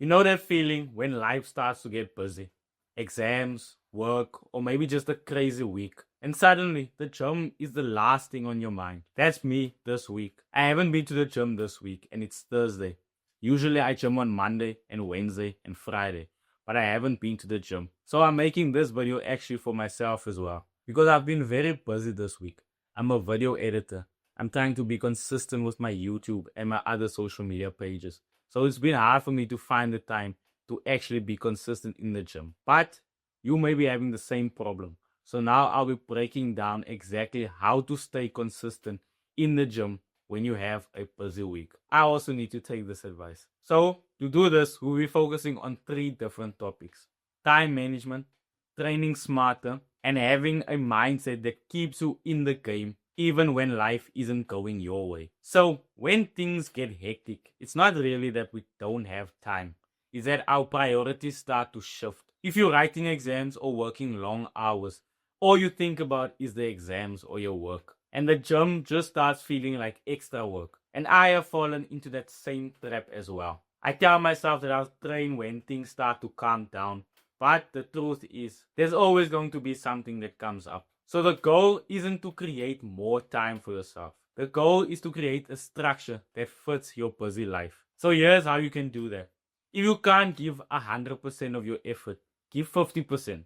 You know that feeling when life starts to get busy? Exams, work, or maybe just a crazy week. And suddenly, the gym is the last thing on your mind. That's me this week. I haven't been to the gym this week, and it's Thursday. Usually, I gym on Monday and Wednesday and Friday, but I haven't been to the gym. So, I'm making this video actually for myself as well, because I've been very busy this week. I'm a video editor. I'm trying to be consistent with my YouTube and my other social media pages. So it's been hard for me to find the time to actually be consistent in the gym. But you may be having the same problem. So now I'll be breaking down exactly how to stay consistent in the gym when you have a busy week. I also need to take this advice. So to do this, we'll be focusing on three different topics: time management, training smarter, and having a mindset that keeps you in the game even when life isn't going your way. So, when things get hectic, it's not really that we don't have time, it's that our priorities start to shift. If you're writing exams or working long hours, all you think about is the exams or your work. And the gym just starts feeling like extra work. And I have fallen into that same trap as well. I tell myself that I'll train when things start to calm down, but the truth is, there's always going to be something that comes up. So the goal isn't to create more time for yourself. The goal is to create a structure that fits your busy life. So here's how you can do that. If you can't give 100% of your effort, give 50%.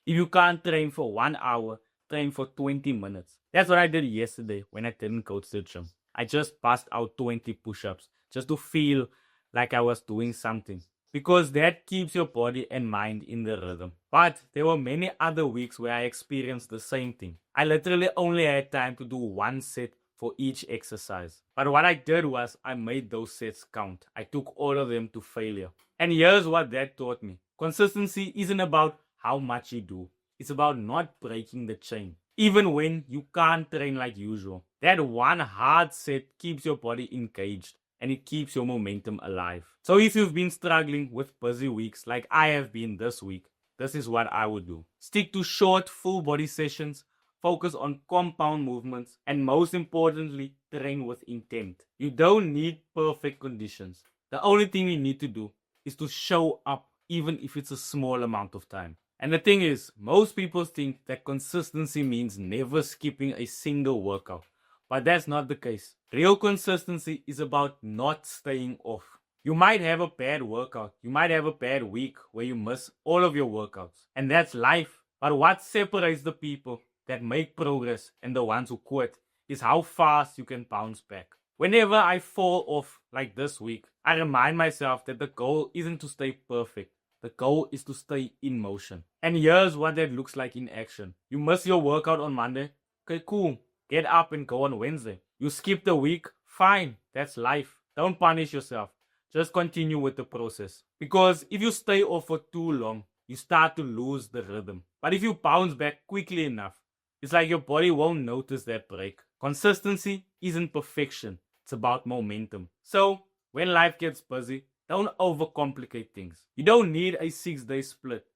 If you can't train for 1 hour, train for 20 minutes. That's what I did yesterday when I didn't go to the gym. I just passed out 20 push-ups just to feel like I was doing something, because that keeps your body and mind in the rhythm. But there were many other weeks where I experienced the same thing. I literally only had time to do one set for each exercise. But what I did was I made those sets count. I took all of them to failure. And here's what that taught me. Consistency isn't about how much you do. It's about not breaking the chain. Even when you can't train like usual. That one hard set keeps your body engaged and it keeps your momentum alive. So if you've been struggling with busy weeks like I have been this week, this is what I would do. Stick to short full body sessions, focus on compound movements, and most importantly, train with intent. You don't need perfect conditions. The only thing you need to do is to show up even if it's a small amount of time. And the thing is, most people think that consistency means never skipping a single workout. But that's not the case. Real consistency is about not staying off. You might have a bad workout. You might have a bad week where you miss all of your workouts. And that's life. But what separates the people that make progress and the ones who quit is how fast you can bounce back. Whenever I fall off like this week, I remind myself that the goal isn't to stay perfect. The goal is to stay in motion. And here's what that looks like in action. You miss your workout on Monday? Okay, cool. Get up and go on Wednesday. You skip the week? Fine. That's life. Don't punish yourself. Just continue with the process. Because if you stay off for too long, you start to lose the rhythm. But if you bounce back quickly enough, it's like your body won't notice that break. Consistency isn't perfection. It's about momentum. So, when life gets busy, don't overcomplicate things. You don't need a 6-day split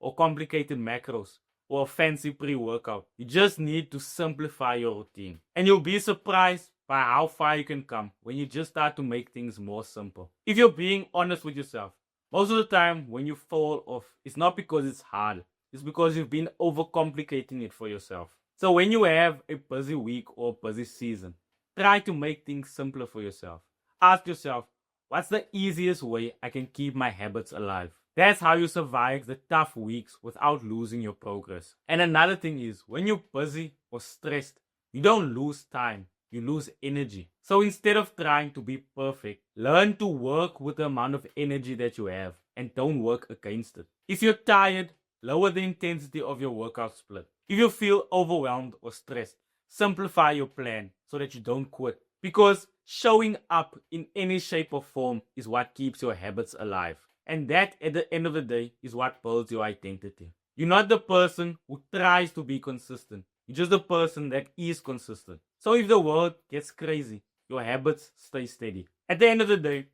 or complicated macros or a fancy pre-workout. You just need to simplify your routine. And you'll be surprised by how far you can come when you just start to make things more simple. If you're being honest with yourself, most of the time when you fall off, it's not because it's hard. It's because you've been overcomplicating it for yourself. So when you have a busy week or busy season, try to make things simpler for yourself. Ask yourself, what's the easiest way I can keep my habits alive? That's how you survive the tough weeks without losing your progress. And another thing is, when you're busy or stressed, you don't lose time, you lose energy. So instead of trying to be perfect, learn to work with the amount of energy that you have and don't work against it. If you're tired, lower the intensity of your workout split. If you feel overwhelmed or stressed, simplify your plan so that you don't quit. Because showing up in any shape or form is what keeps your habits alive. And that, at the end of the day, is what builds your identity. You're not the person who tries to be consistent. You're just the person that is consistent. So if the world gets crazy, your habits stay steady. At the end of the day,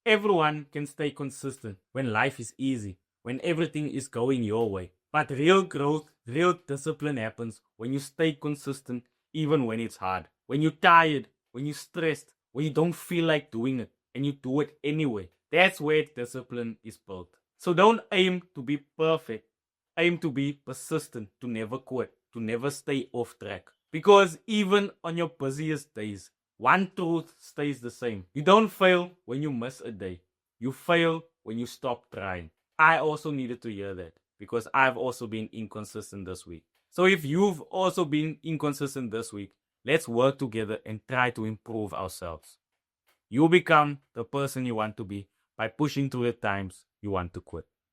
everyone can stay consistent when life is easy, when everything is going your way. But real growth, real discipline happens when you stay consistent even when it's hard. When you're tired, when you're stressed, when you don't feel like doing it, and you do it anyway. That's where discipline is built. So don't aim to be perfect. Aim to be persistent, to never quit, to never stay off track. Because even on your busiest days, one truth stays the same. You don't fail when you miss a day. You fail when you stop trying. I also needed to hear that because I've also been inconsistent this week. So if you've also been inconsistent this week, let's work together and try to improve ourselves. You become the person you want to be by pushing through the times you want to quit.